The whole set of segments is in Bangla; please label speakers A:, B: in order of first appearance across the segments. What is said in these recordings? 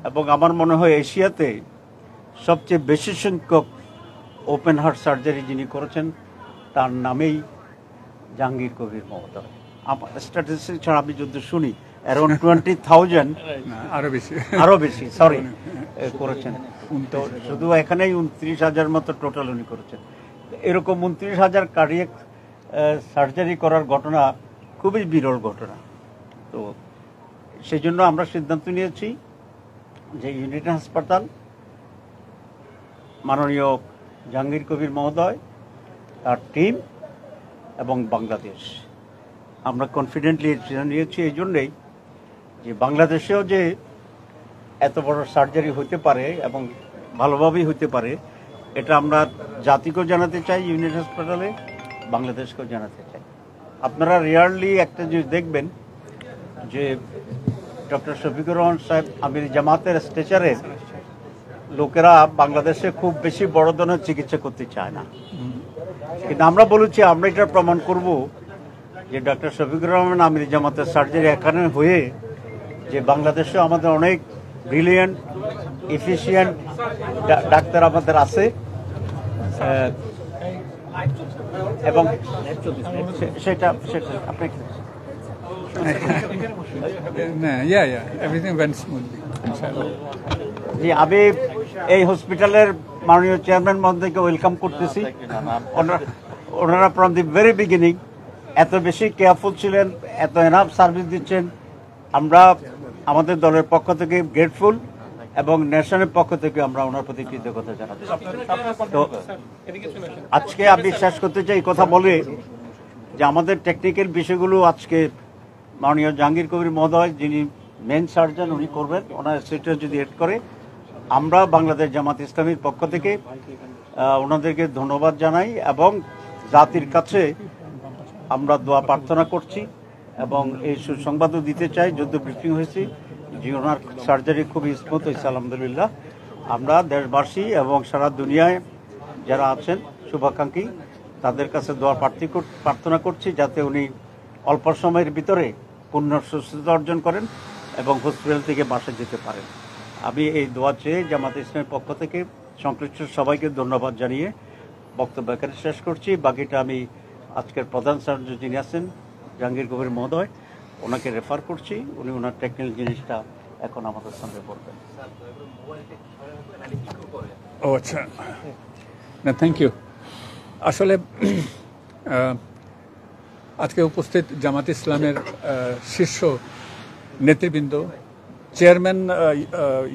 A: এবং আমার মনে হয় এশিয়াতে সবচেয়ে বেশি সংখ্যক ওপেন হার্ট সার্জারি যিনি করেছেন তার নামেই জাহাঙ্গীর কবির মহোদয়। আমার স্ট্যাটিস্টিক্স ছাড়া আমি যদি শুনি অ্যারাউন্ড 20,000 আরো বেশি সরি করেছেন। তো শুধু এখানেই 29,000 মতো টোটাল উনি করেছেন। এরকম 29,000 কার্ডিয়াক সার্জারি করার ঘটনা খুবই বিরল ঘটনা। তো সেই জন্য আমরা সিদ্ধান্ত নিয়েছি যে ইউনিটি হাসপাতাল, মাননীয় জাহাঙ্গীর কবির মহোদয়, তার টিম এবং বাংলাদেশ, আমরা কনফিডেন্টলি নিয়েছি এই জন্যেই যে বাংলাদেশেও যে এত বড় সার্জারি হতে পারে এবং ভালোভাবেই হতে পারে, এটা আমরা জাতিকেও জানাতে চাই, ইউনিটি হাসপাতালে বাংলাদেশকেও জানাতে চাই। আপনারা রিয়ারলি একটা জিনিস দেখবেন যে ডক্টর শফিকুর রহমান সাহেব আমির জামাতের স্ট্রেচারে লোকেরা বাংলাদেশে খুব বেশি বড় ধরনের চিকিৎসা করতে চায় না, কিন্তু আমরা বলেছি আমরা এটা প্রমাণ করব যে ডক্টর শফিকুর রহমান আমির জামাতের সার্জারি এখানে হয়ে যে বাংলাদেশে আমাদের অনেক ব্রিলিয়েন্ট এফিসিয়েন্ট ডাক্তার আমাদের আছে, এবং সেটা আপনি জি আমি এই হসপিটালের মাননীয় চেয়ারম্যান মহোদয়কে ওয়েলকাম করতেছি। ওনারা ফ্রম দি ভেরি বিগিনিং এত বেশি কেয়ারফুল ছিলেন, এত এনাফ সার্ভিস দিচ্ছেন, আমরা আমাদের দলের পক্ষ থেকে গ্রেটফুল এবং ন্যাশনের পক্ষ থেকে আমরা ওনার প্রতি কৃতজ্ঞতা জানাচ্ছি। তো আজকে আমি শেষ করতে চাই এই কথা বলে যে আমাদের টেকনিক্যাল বিষয়গুলো আজকে মাননীয় জাহাঙ্গীর কবির মহোদয় যিনি মেন সার্জন উনি করবেন, ওনার সেক্রেটারি যদি এড করে, আমরা বাংলাদেশ জামাত ইসলামীর পক্ষ থেকে ওনাদেরকে ধন্যবাদ জানাই এবং জাতির কাছে আমরা দোয়া প্রার্থনা করছি এবং এই সুসংবাদও দিতে চাই, যুদ্ধ ব্রিফিং হয়েছি যে ওনার সার্জারি খুবই স্মুথ হয়েছে আলহামদুলিল্লাহ। আমরা দেশবাসী এবং সারা দুনিয়ায় যারা আছেন শুভাকাঙ্ক্ষী তাদের কাছে দোয়া প্রার্থনা করছি যাতে উনি অল্প সময়ের ভিতরে পূর্ণ সুস্থতা অর্জন করেন এবং হসপিটাল থেকে বাসায় যেতে পারেন। আমি এই দোয়া চেয়ে জামাত ইসলামের পক্ষ থেকে সংশ্লিষ্ট সবাইকে ধন্যবাদ জানিয়ে বক্তব্য এখানে শেষ করছি। বাকিটা আমি আজকের প্রধান সার্জন যিনি আছেন জাহাঙ্গীর কবির মহোদয়, ওনাকে রেফার করছি, উনি ওনার টেকনিক্যাল জিনিসটা এখন আমাদের সঙ্গে বলবেন।
B: ও আচ্ছা, না থ্যাংক ইউ। আসলে আজকে উপস্থিত জামাত ইসলামের শীর্ষ নেতৃবৃন্দ, চেয়ারম্যান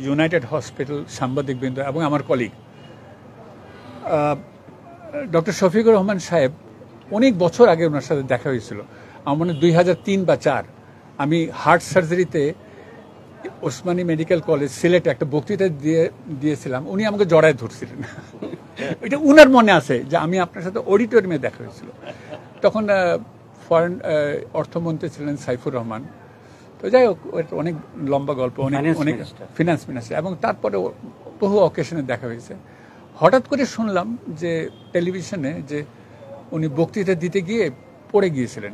B: ইউনাইটেড হসপিটাল, সাংবাদিকবৃন্দ এবং আমার কলিগ ডক্টর শফিকুর রহমান সাহেব, অনেক বছর আগে ওনার সাথে দেখা হয়েছিল, আমার মনে 2003 বা 2004 আমি হার্ট সার্জারিতে ওসমানী মেডিকেল কলেজ সিলেটে একটা বক্তৃতা দিয়েছিলাম, উনি আমাকে জড়ায় ধরছিলেন। এটা উনার মনে আছে যে আমি আপনার সাথে অডিটোরিয়ামে দেখা হয়েছিল। তখন ফরেন অর্থমন্ত্রী ছিলেন সাইফুর রহমান। তো যাই হোক, অনেক লম্বা গল্প, অনেক ফিনান্স মিনিস্টার, এবং তারপরে বহু অকেশনে দেখা হয়েছে। হঠাৎ করে শুনলাম যে টেলিভিশনে যে উনি বক্তৃতা দিতে গিয়ে পড়ে গিয়েছিলেন।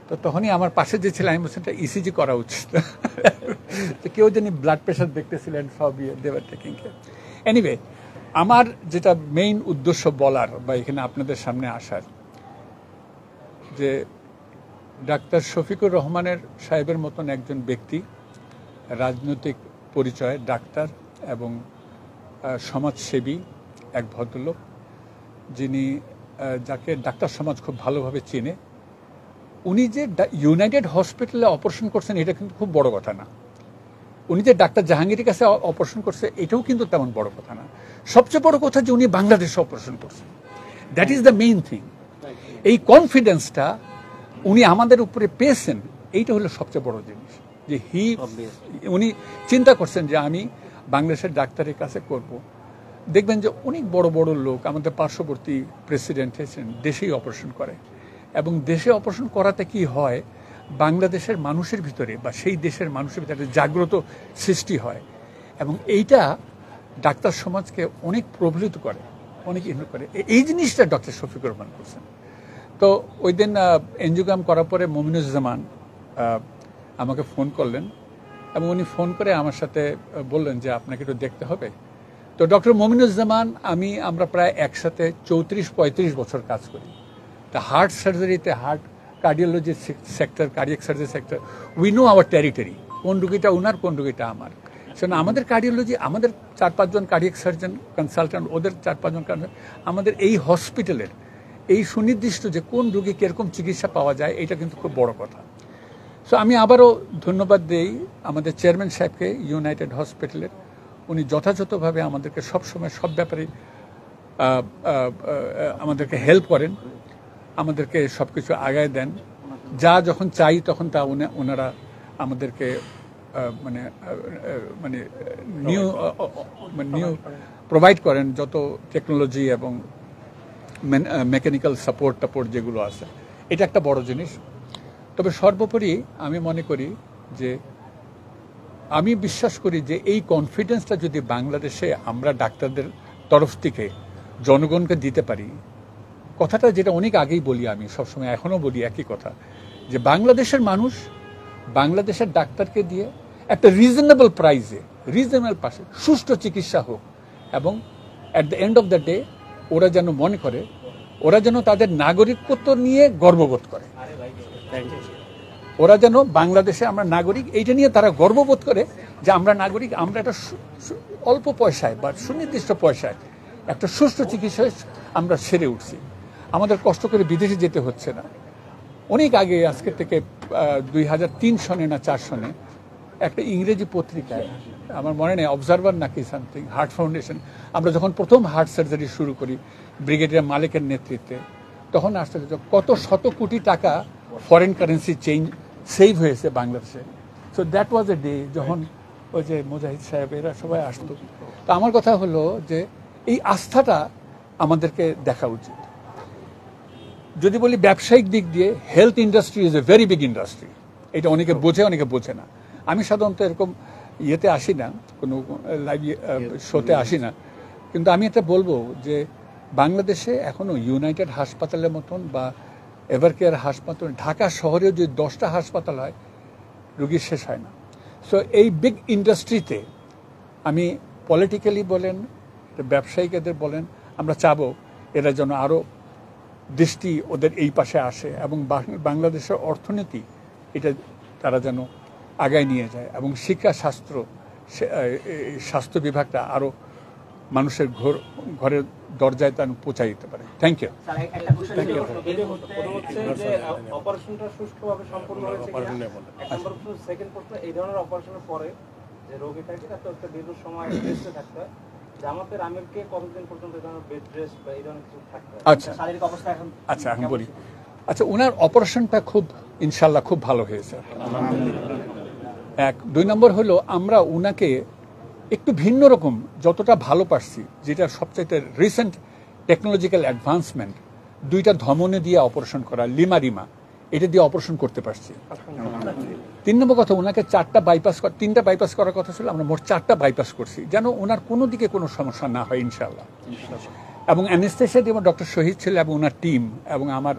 B: তো তখনই আমার পাশে যে ছিলেন আমি বলছি ইসিজি করা উচিত। তো কেউ জানি ব্লাড প্রেশার দেখতেছিলেন, সব দেওয়ার টেকিং কেয়ার। এনিওয়ে, আমার যেটা মেইন উদ্দেশ্য বলার বা এখানে আপনাদের সামনে আসার, যে ডাক্তার শফিকুর রহমানের সাহেবের মতন একজন ব্যক্তি, রাজনৈতিক পরিচয়, ডাক্তার এবং সমাজসেবী এক ভদ্রলোক, যিনি যাকে ডাক্তার সমাজ খুব ভালোভাবে চেনে, উনি যে ইউনাইটেড হসপিটালে অপারেশন করছেন এটা কিন্তু খুব বড় কথা না। উনি যে ডাক্তার জাহাঙ্গীরের কাছে অপারেশন করছে এটাও কিন্তু তেমন বড় কথা না। সবচেয়ে বড় কথা যে উনি বাংলাদেশে অপারেশন করছেন, that is the main thing. এই কনফিডেন্সটা উনি আমাদের উপরে পেয়েছেন, এইটা হলো সবচেয়ে বড় জিনিস। যে উনি চিন্তা করছেন যে আমি বাংলাদেশের ডাক্তারের কাছে করব। দেখবেন যে অনেক বড় বড় লোক, আমাদের পার্শ্ববর্তী প্রেসিডেন্ট হয়েছেন, দেশেই অপারেশন করে, এবং দেশে অপারেশন করাতে কি হয়, বাংলাদেশের মানুষের ভিতরে বা সেই দেশের মানুষের ভিতরে জাগ্রত সৃষ্টি হয়, এবং এইটা ডাক্তার সমাজকে অনেক প্রভাবিত করে, অনেক ইনভলভ করে। এই জিনিসটা ডক্টর শফিকুর রহমান করছেন। তো ওই দিন এনজিওগ্রাম করার পরে মমিনুজ্জামান আমাকে ফোন করলেন এবং উনি ফোন করে আমার সাথে বললেন যে আপনাকে একটু দেখতে হবে। তো ডক্টর মমিনুজ্জামান আমরা প্রায় একসাথে 34-35 বছর কাজ করি। তা হার্ট সার্জারিতে, heart cardiology sector, cardiac surgery sector, we know our territory, কোন রুগীটা ওনার, কোন রুগীটা আমার। সেজন্য আমাদের কার্ডিওলজি, আমাদের 4-5 জন কার্ডিয়াক সার্জন কনসালট্যান্ট, ওদের 4-5 জন আমাদের এই হসপিটালের এই সুনির্দিষ্ট যে কোন রুগী কীরকম চিকিৎসা পাওয়া যায়, এটা কিন্তু খুব বড় কথা। সো আমি আবারও ধন্যবাদ দিই আমাদের চেয়ারম্যান সাহেবকে ইউনাইটেড হসপিটালের। উনি যথাযথভাবে আমাদেরকে সবসময় সব ব্যাপারে আমাদেরকে হেল্প করেন, আমাদেরকে সব কিছু আগায় দেন। যা যখন চাই তখন তা ওনারা আমাদেরকে মানে নিউ প্রোভাইড করেন, যত টেকনোলজি এবং মেকানিক্যাল সাপোর্ট যেগুলো আছে। এটা একটা বড় জিনিস। তবে সর্বোপরি আমি মনে করি যে, আমি বিশ্বাস করি যে এই কনফিডেন্সটা যদি বাংলাদেশে আমরা ডাক্তারদের তরফ থেকে জনগণকে দিতে পারি, কথাটা যেটা অনেক আগেই বলি, আমি সবসময় এখনও বলি একই কথা, যে বাংলাদেশের মানুষ বাংলাদেশের ডাক্তারকে দিয়ে একটা রিজনেবল প্রাইসে, রিজনেবল পাশে সুষ্ঠু চিকিৎসা হোক, এবং at the end of the day ওরা যেন মনে করে, ওরা যেন তাদের নাগরিকত্ব নিয়ে গর্ববোধ করে, ওরা যেন বাংলাদেশে আমরা নাগরিক এইটা নিয়ে তারা গর্ববোধ করে যে আমরা নাগরিক, আমরা একটা অল্প পয়সায় বা সুনির্দিষ্ট পয়সায় একটা সুষ্ঠু চিকিৎসায় আমরা সেরে উঠছি। আমাদের কষ্ট করে বিদেশে যেতে হচ্ছে না। অনেক আগে, আজকে থেকে 2003 সনে না 4 সনে একটা ইংরেজি পত্রিকায়, আমার মনে নেই অবজারভার নাকি সামথিং, হার্ট ফাউন্ডেশন, আমরা যখন প্রথম হার্ট সার্জারি শুরু করি ব্রিগেডিয়ার মালিকের নেতৃত্বে, তখন আসতে কত শত কোটি টাকা ফরেন কারেন্সি সেভ হয়েছে বাংলাদেশে। So that was a day যখন ওই যে মুজাহিদ সাহেব এরা সবাই আসতো। তো আমার কথা হলো যে এই আস্থাটা আমাদেরকে দেখা উচিত। যদি বলি ব্যবসায়িক দিক দিয়ে, health industry is a very big industry. এটা অনেকে বোঝে, অনেকে বোঝে না। আমি সাধারণত এরকম ইয়েতে আসি না, কোনো লাইভ শোতে আসি না, কিন্তু আমি এটা বলবো যে বাংলাদেশে এখনও ইউনাইটেড হাসপাতালের মতন বা এভারকেয়ার হাসপাতাল, ঢাকা শহরেও যদি 10টা হাসপাতাল হয়, রুগী শেষ হয় না। সো এই বিগ ইন্ডাস্ট্রিতে আমি পলিটিক্যালি বলেন, ব্যবসায়িকদের বলেন, আমরা চাবো এরা যেন আরও দৃষ্টি ওদের এই পাশে আসে এবং বাংলাদেশের অর্থনীতি এটা তারা যেন আগায় নিয়ে যায়, এবং শিক্ষা, স্বাস্থ্য বিভাগটা আরও মানুষের ঘরের দরজায় তার পৌঁছাই দিতে পারে। Thank you. আচ্ছা, এখন বলি। আচ্ছা, ওনার অপারেশনটা খুব ইনশাল্লাহ খুব ভালো হয়েছে। 1, 2 নম্বর হলো আমরা ওনাকে একটু ভিন্ন রকম যতটা ভালো পারছি, যেটা সবচাইতে রিসেন্ট টেকনোলজিক্যাল অ্যাডভান্সমেন্ট, 2টা ধমনী দিয়ে অপারেশন করা, লিমা এটা দিয়ে অপারেশন করতে পারছি। 3 নম্বর কথা, ওনাকে 3টা বাইপাস করার কথা ছিল, আমরা মোট 4টা বাইপাস করছি, যেন ওনার কোনো দিকে কোনো সমস্যা না হয় ইনশাল্লাহ। এবং অ্যানেস্থেশিয়া দিয়ে ডক্টর শহীদ ছিল এবং ওনার টিম এবং আমার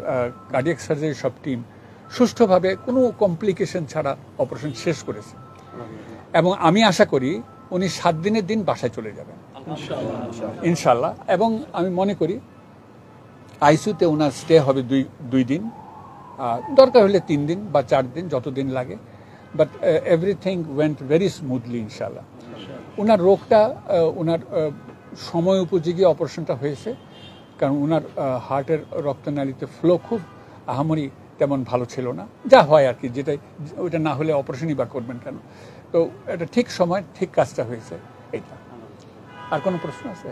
B: কার্ডিয়াক সার্জারি সব টিম সুষ্ঠুভাবে কোনো কমপ্লিকেশন ছাড়া অপারেশন শেষ করেছে। এবং আমি আশা করি উনি 7 দিনের দিন বাসায় চলে যাবেন ইনশাল্লাহ। এবং আমি মনে করি আইসিইউতে ওনার স্টে হবে 2 দিন, দরকার হলে 3 দিন বা 4 দিন, যতদিন লাগে। But everything went very smoothly ইনশাল্লাহ। ওনার রোগটা, ওনার সময় উপযোগী অপারেশনটা হয়েছে, কারণ ওনার হার্টের রক্তনালীতে ফ্লো খুব আহামরি তেমন ভালো ছিল না, যা হয় আর কি, যেটাই ওইটা না হলে অপারেশনই বা করবেন কেন। তো এটা ঠিক সময় ঠিক কাজটা হয়েছে এইটা। আর কোনো প্রশ্ন আছে?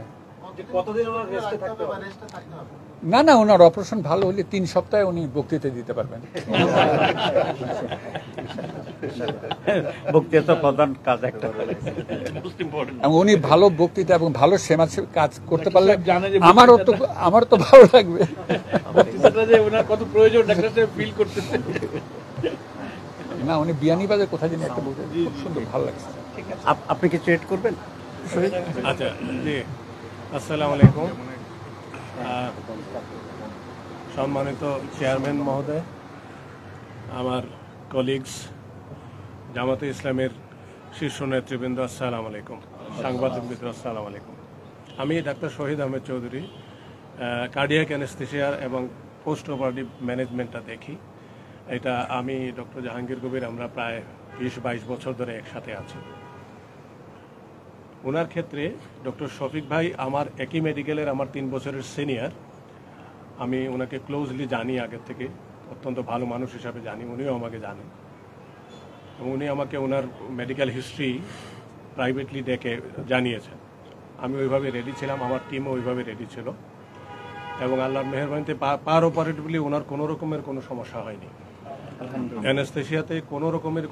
B: না না, ওনার অপারেশন ভালো হলে 3 সপ্তাহে উনি বক্তৃতা দিতে পারবেন।
A: বক্তৃতা প্রধান কাজ একটা,
B: উনি ভালো বক্তৃতা এবং ভালো সেবা কাজ করতে পারলে আমার তো ভালো লাগবে।
C: কত প্রয়োজন ফিল করতেছে
B: না, উনি বিয়ানীবাজার কোথায় যেন একটা বলতে খুব সুন্দর, ভালো লাগছে।
A: ঠিক আছে, আপনি কিছু এড করবেন?
C: আচ্ছা, জি, আসসালামু আলাইকুম। সম্মানিত চেয়ারম্যান মহোদয়, আমার কলিগস, জামাতে ইসলামের শীর্ষ নেতৃবৃন্দ, আসসালামু আলাইকুম। সাংবাদিক মিত্র, আসসালামু আলাইকুম। আমি ডাক্তার শহীদ আহমেদ চৌধুরী, কার্ডিয়াক অ্যানেস্থেসিয়ার এবং পোস্ট অপারেটিভ ম্যানেজমেন্টটা দেখি। এটা আমি ডক্টর জাহাঙ্গীর কবির, আমরা প্রায় 20-22 বছর ধরে একসাথে আছি। ওনার ক্ষেত্রে ডক্টর শফিক ভাই আমার একই মেডিকেলের আমার 3 বছরের সিনিয়র। আমি ওনাকে ক্লোজলি জানি আগের থেকে, অত্যন্ত ভালো মানুষ হিসাবে জানি, উনিও আমাকে জানেন। এবং উনি আমাকে ওনার মেডিকেল হিস্ট্রি প্রাইভেটলি ডেকে জানিয়েছেন। আমি ওইভাবে রেডি ছিলাম, আমার টিমও ওইভাবে রেডি ছিল, এবং আল্লাহর মেহেরবানিতে পার অপারেটিভলি ওনার কোনো রকমের কোনো সমস্যা হয়নি। অ্যানেস্থেসিয়াতে কোনো রকমের